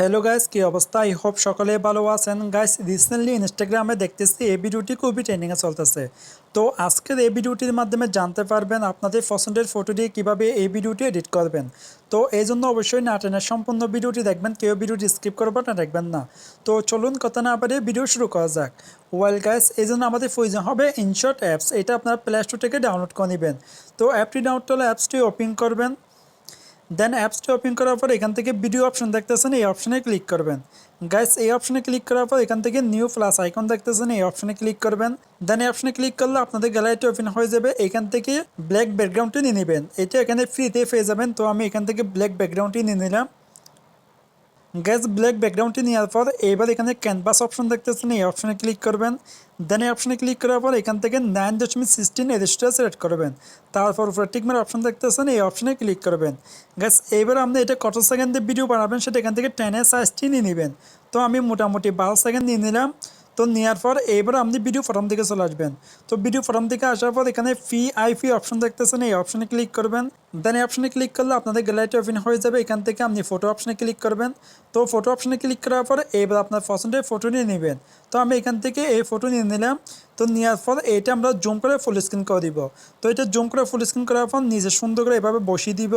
Hello guys, কি অবস্থা? I hope সকলে ভালো আছেন। গাইস, রিসেন্টলি ইনস্টাগ্রামে দেখতেছি এই ভিডিওটি খুবই ট্রেন্ডিংয়ে চলতেছে। তো আজকের এই ভিডিওটির মাধ্যমে জানতে পারবেন আপনাদের পছন্দের ফটো দিয়ে কীভাবে এই ভিডিওটি এডিট করবেন। তো এই জন্য অবশ্যই না টেনে সম্পূর্ণ ভিডিওটি দেখবেন, কেউ ভিডিওটি স্কিপ করবেন না, দেখবেন না। তো চলুন কথা না বাড়িয়ে ভিডিও শুরু করা যাক। ওয়েল গাইস, এই জন্য আমাদের প্রয়োজন হবে ইনশট অ্যাপস। এটা আপনারা প্লে স্টোর থেকে ডাউনলোড করে নেবেন। তো অ্যাপটি ডাউনলোড করলে অ্যাপসটি ওপেন করবেন। দেন অ্যাপসটি ওপেন করার পর এখান থেকে ভিডিও অপশন দেখতেছেন, এই অপশনে ক্লিক করবেন। গাইস, এই অপশনে ক্লিক করার পর এখান থেকে নিউ প্লাস আইকন দেখতেছেন, এই অপশনে ক্লিক করবেন। দেন এই অপশনে ক্লিক করলে আপনাদের গ্যালারিটি ওপেন হয়ে যাবে। এখান থেকে ব্ল্যাক ব্যাকগ্রাউন্ডটি নিয়ে নেবেন। এটা এখানে ফ্রিতে পেয়ে যাবেন। তো আমি এখান থেকে ব্ল্যাক ব্যাকগ্রাউন্ডটি নিয়ে নিলাম। গ্যাস, ব্ল্যাক ব্যাকগ্রাউন্ডটি নেওয়ার পর এবার এখানে ক্যানভাস অপশন দেখতেছেন, এই অপশনে ক্লিক করবেন। দেন এই অপশনে ক্লিক করার পর এখান থেকে 9.16 রেজিস্টার সিলেক্ট করবেন। তারপর উপরে টিকমার অপশন দেখতেছেন, এই অপশনে ক্লিক করবেন। গ্যাস, এবার আপনি এটা কত সেকেন্ডে ভিডিও বানাবেন সেটা এখান থেকে 10 সাইজটি নিয়ে নেবেন। তো আমি মোটামুটি 12 সেকেন্ড নিয়ে নিলাম। তো নেওয়ার পর এবার আপনি ভিডিও প্রথম দিকে চলে আসবেন। তো ভিডিও প্রথম দিকে আসার পর এখানে আইপি অপশন দেখতেছেন, এই অপশনে ক্লিক করবেন। দেন এই অপশনে ক্লিক করলে আপনাদের গ্যালারিটি ওপেন হয়ে যাবে। এখান থেকে আপনি ফটো অপশনে ক্লিক করবেন। তো ফটো অপশনে ক্লিক করার পর এবার আপনার পছন্দের ফটো নিয়ে নেবেন। তো আমি এখান থেকে এই ফটো নিয়ে নিলাম। তো নেওয়ার পর এটা আমরা জুম করে ফুল স্ক্রিন করে দিব। তো এটা জুম করে ফুল স্ক্রিন করার পর নিজে সুন্দর করে এভাবে বসিয়ে দিব।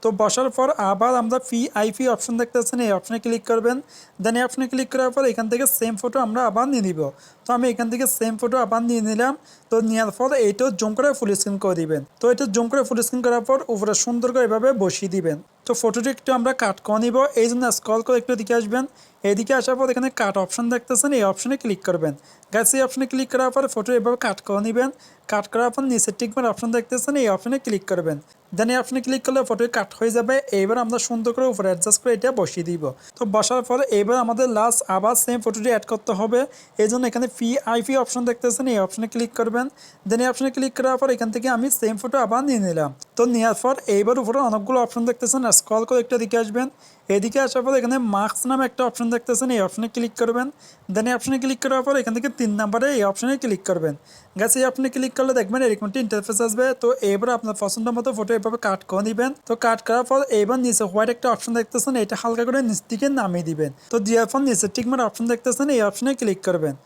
তো বসার পর আবার আমরা আইপি অপশন দেখতেছেন, এই অপশনে ক্লিক করবেন। দেন এই অপশনে ক্লিক করার পর এখান থেকে সেম ফটো আমরা আবার নিয়ে নিব। তো আমি এখান থেকে সেম ফটো আবার নিয়ে নিলাম। তো নেওয়ার পর এইটাও জুম করে ফুল স্ক্রিন করে দিবেন। তো এটা জুম করে ফুল স্ক্রিন করার পর উপরে সুন্দর করে এভাবে বসিয়ে দিবেন। তো ফটোটি একটু আমরা কাট করে নিব। এই জন্য স্ক্রল করে একটু দিকে আসবেন। এদিকে আসার পর এখানে কাট অপশন দেখতেছেন, এই অপশনে ক্লিক করবেন। গাইস, এই অপশনে ক্লিক করার পর ফটো এভাবে কাট করে নেবেন। কাট করার পর নিচে টিকমার অপশন দেখতেছেন, এই অপশনে ক্লিক করবেন। দেন এই অপশনে ক্লিক করলে ফটো কাট হয়ে যাবে। এইবার আমরা সুন্দর করে উপরে অ্যাডজাস্ট করে এটা বসিয়ে দিব। তো বসার পরে এবার আমাদের লাস্ট আবার সেম ফটোটি অ্যাড করতে হবে। এই জন্য এখানে আইপি অপশন দেখতেছেন, এই অপশনে ক্লিক করবেন। দেন এই অপশনে ক্লিক করার পর এখান থেকে আমি সেম ফটো আবার নিয়ে নিলাম। তো নেওয়ার পর এইবার উপরে অনেকগুলো অপশন দেখতেছেন, স্ক্রল করে একটা দিকে আসবেন। এদিকে আসার পর এখানে মার্কস নামে একটা অপশন দেখতেছেন, এই অপশনে ক্লিক করবেন। দেন এই অপশনে ক্লিক করার পর এখান থেকে 3 নম্বরে এই অপশনে ক্লিক করবেন। গাছ, এই অপশনে ক্লিক করলে দেখবেন এরকম একটা ইন্টারফেস আসবে। তো এবার আপনার পছন্দ মতো ফটো এভাবে কাট করে নেবেন। তো কাট করার পর এবার নিচে হোয়াইট একটা অপশন দেখতেছেন, এটা হালকা করে নিচ থেকে নামিয়ে দিবেন। তো দেওয়ার পর নিচে টিকমার অপশন দেখতেছেন, এই অপশনে ক্লিক করবেন।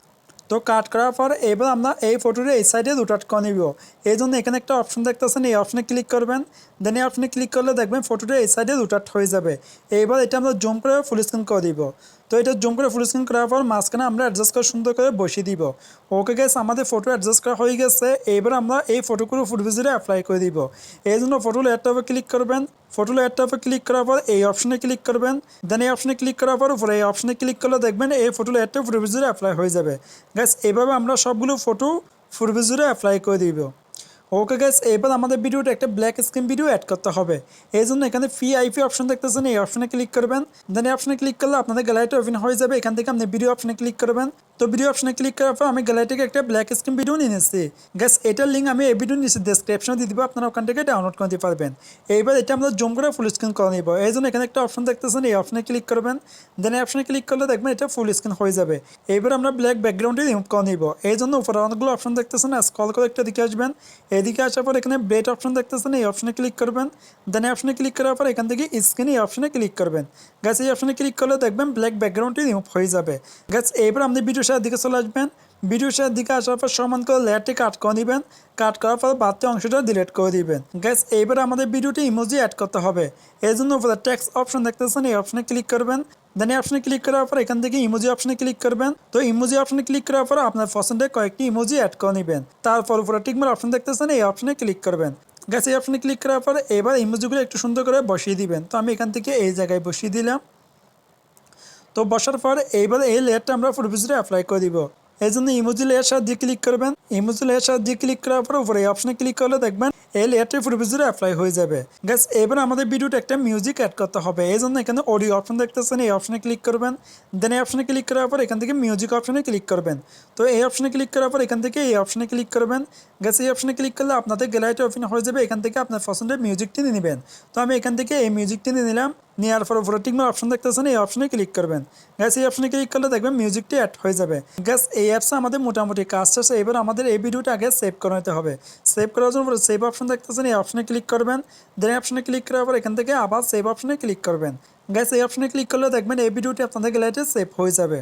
তো কাট করার পর এবার আমরা এই ফটোটি এই সাইডে রোটেট করে নিব। এই জন্য এখানে একটা অপশন দেখতেছেন, এই অপশনে ক্লিক করবেন। দেন এই অপশনে ক্লিক করলে দেখবেন ফটোটি এই সাইডে রোটেট হয়ে যাবে। এইবার এটা আমরা জুম করে ফুল স্ক্রিন করে দিব। তো এটা জুম করে ফুল স্ক্রিন করার পর মাঝখানে আমরা অ্যাডজাস্ট করে সুন্দর করে বসিয়ে দিব। ওকে গাইস, আমাদের ফটো অ্যাডজাস্ট করা হয়ে গেছে। এবার আমরা এই ফটোগুলো ফুটভিজুরে অ্যাপ্লাই করে দিব। এই জন্য ফটো লেয়ার ট্যাবে ক্লিক করবেন। ফটো লেয়ার ট্যাবে ক্লিক করার পর এই অপশনে ক্লিক করবেন। দেন এই অপশনে ক্লিক করার পর উপরে এই অপশনে ক্লিক করলে দেখবেন এই ফটো লেয়ারটা ফুটভিজুরে অ্যাপ্লাই হয়ে যাবে। গাইস, এইভাবে আমরা সবগুলো ফটো ফুটভিজুরে অ্যাপ্লাই করে দিব। ওকে গাইস, এবার আমাদের ভিডিওটা একটা ব্ল্যাক স্ক্রিন ভিডিও অ্যাড করতে হবে। এই জন্য এখানে আইপি অপশন দেখতেছেন, এই অপশনে ক্লিক করবেন। দেন এই অপশনে ক্লিক করলে আপনাদের গ্যালারিটা ওপেন হয়ে যাবে। এখান থেকে আপনি ভিডিও অপশনে ক্লিক করবেন। তো ভিডিও অপশনে ক্লিক করার পর আমি গ্যালারি থেকে একটা ব্ল্যাক স্ক্রিন ভিডিও নিয়ে নিচ্ছি। গাইস, এটার লিঙ্ক আমি এই ভিডিওর নিচে ডেসক্রিপশনে দিয়ে দিব, আপনারা ওখান থেকে ডাউনলোড করতে পারবেন। এইবার এটা আমরা জুম করে ফুল স্ক্রিন করে নিব। এই জন্য এখানে একটা অপশন দেখতেছেন, এই অপশনে ক্লিক করবেন। দেন এই অপশনে ক্লিক করলে দেখবেন এটা ফুল স্ক্রিন হয়ে যাবে। এইবার আমরা ব্ল্যাক ব্যাকগ্রাউন্ডে রিমুভ করে নিব। এই জন্য উপরে অনেকগুলো অপশন দেখতেছেন, স্ক্রল করে একটা দিকে আসবেন। এদিকে আসার পর এখানে ব্রেড অপশন দেখতেছেন, এই অপশনে ক্লিক করবেন। দেন এই অপশনে ক্লিক করার পর এখান থেকে স্ক্রিন এই অপশনে ক্লিক করবেন। গাছ, এই অপশনে ক্লিক করলে দেখবেন ব্ল্যাক ব্যাকগ্রাউন্ডটি রিমুভ হয়ে যাবে। গাছ, এইবার আপনি ভিডিও শেয়ার দিকে চলে আসবেন। ভিডিও শেয়ার দিকে আসার পর সমান করে লেয়ারটি কাট করে নেবেন। কাট করার পর বাড়তি অংশটা ডিলিট করে দিবেন। গাছ, এইবার আমাদের ভিডিওটি ইমোজি অ্যাড করতে হবে। এই জন্য উপরে টেক্সট অপশন দেখতেছেন, এই অপশনে ক্লিক করবেন। দেন এই অপশনে ক্লিক করার পর এখান থেকে ইমোজি অপশনে ক্লিক করবেন। তো ইমোজি অপশনে ক্লিক করার পর আপনার পছন্দের কয়েকটি ইমোজি অ্যাড করে নেবেন। তারপর উপরে টিকমার অপশন দেখতেছেন, এই অপশনে ক্লিক করবেন। গাছ, এই অপশনে ক্লিক করার পর এবার ইমোজিগুলো একটু সুন্দর করে বসিয়ে দিবেন। তো আমি এখান থেকে এই জায়গায় বসিয়ে দিলাম। তো বসার পর এইবার এই লেয়ারটা আমরা ফুটভিজুরে অ্যাপ্লাই করে দিব। এই জন্য ইমোজি লেয়ার সাহায্যে ক্লিক করবেন। ইমোজি লেয়ার সাহায্যে ক্লিক করার পর উপরে এই অপশনে ক্লিক করলে দেখবেন এই লেয়ারটি ফুটভিজুরে অ্যাপ্লাই হয়ে যাবে। গাইস, এবার আমাদের ভিডিওতে একটা মিউজিক অ্যাড করতে হবে। এই জন্য এখানে অডিও অপশন দেখতেছেন, এই অপশনে ক্লিক করবেন। দেন এই অপশনে ক্লিক করার পর এখান থেকে মিউজিক অপশনে ক্লিক করবেন। তো এই অপশনে ক্লিক করার পর এখান থেকে এই অপশনে ক্লিক করবেন। গাইস, এই অপশনে ক্লিক করলে আপনাদের গ্যালারিটা ওপেন হয়ে যাবে। এখান থেকে আপনার পছন্দের মিউজিকটি নিয়ে নেবেন। তো আমি এখান থেকে এই মিউজিকটি নিয়ে নিলাম। নেওয়ার পর উপরে টিকমার অপশন দেখতেছেন, এই অপশনে ক্লিক করবেন। গাইস, এই অপশনে ক্লিক করলে দেখবেন মিউজিকটি অ্যাড হয়ে যাবে। গাইস, এই অ্যাপসে আমাদের মোটামুটি কাজ শেষ। এবার আমাদের এই ভিডিওটা আগে সেভ করে নিতে হবে। সেভ করার জন্য সেভ অপশন দেখতেছেন, এই অপশনে ক্লিক করবেন। দেন অপশনে ক্লিক করার পর এখান থেকে আবার সেভ অপশনে ক্লিক করবেন। গাইস এই অপশনে ক্লিক করলে দেখবেন এই ভিডিওটি আপনাদের গ্যালারিতে সেভ হয়ে যাবে।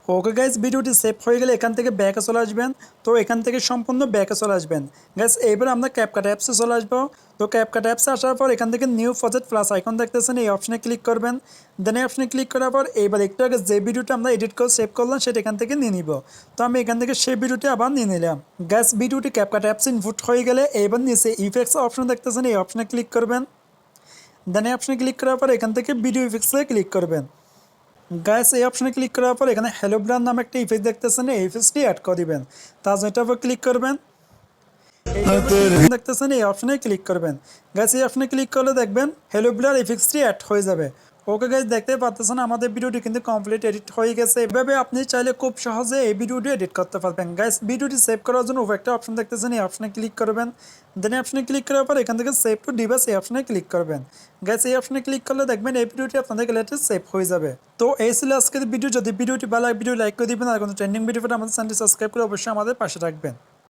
ওকে গাইস, ভিডিওটি সেভ হয়ে গেলে এখান থেকে ব্যাকে চলে আসবেন। তো এখান থেকে সম্পূর্ণ ব্যাকে চলে আসবেন। গাইস এইবার আমরা ক্যাপকাট অ্যাপসে চলে আসবো। তো ক্যাপকাট অ্যাপসে আসার পর এখান থেকে নিউ প্রজেক্ট প্লাস আইকন দেখতেছেন, এই অপশনে ক্লিক করবেন। দেন এই অপশনে ক্লিক করার পর এইবার একটু আগে যে ভিডিওটা আমরা এডিট করে সেভ করলাম সেটা এখান থেকে নিয়ে নিব। তো আমি এখান থেকে সেই ভিডিওটি আবার নিয়ে নিলাম। গাইস ভিডিওটি ক্যাপকাট অ্যাপসে ইনপুট হয়ে গেলে এইবার নিচে ইফেক্টস অপশন দেখতেছেন, এই অপশনে ক্লিক করবেন। দেন এই অপশনে ক্লিক করার পর এখান থেকে ভিডিও ইফেক্টসে ক্লিক করবেন। গাইস এই অপশনে ক্লিক করার পর এখানে হ্যালো ব্রান্ড নামে একটা ইফেক্ট দেখতেছেন, এই ইফেক্টটি অ্যাড করে দিবেন। তার জন্য এটার উপর ক্লিক করবেন। দেখতেছেন এই অপশনে ক্লিক করবেন। গাইস এই অপশনে ক্লিক করলে দেখবেন হ্যালো ব্লার ইফেক্টসটি অ্যাড হয়ে যাবে। ওকে গাইস, দেখতে পাচ্ছেন আমাদের ভিডিওটি কিন্তু কমপ্লিট এডিট হয়ে গেছে। এভাবে আপনি চাইলে খুব সহজে এই ভিডিওটি এডিট করতে পারবেন। গাইস ভিডিওটি সেভ করার জন্য উপরে একটা অপশন দেখতেছেন, এই অপশনে ক্লিক করবেন। দেন এই অপশনে ক্লিক করার পর এখান থেকে সেভ টু ডিভাইস এই অপশনে ক্লিক করবেন। গাইস এই অপশনে ক্লিক করলে দেখবেন এই ভিডিওটি আপনাদের গ্যালারিতে সেভ হয়ে যাবে। তো এই ছিল আজকের ভিডিও। যদি ভিডিওটি ভালো লাগে ভিডিও লাইক করে দিবেন, আর কোনো ট্রেন্ডিং ভিডিও পেতে আমাদের চ্যানেলটি সাবস্ক্রাইব করে অবশ্যই আমাদের পাশে রাখবেন।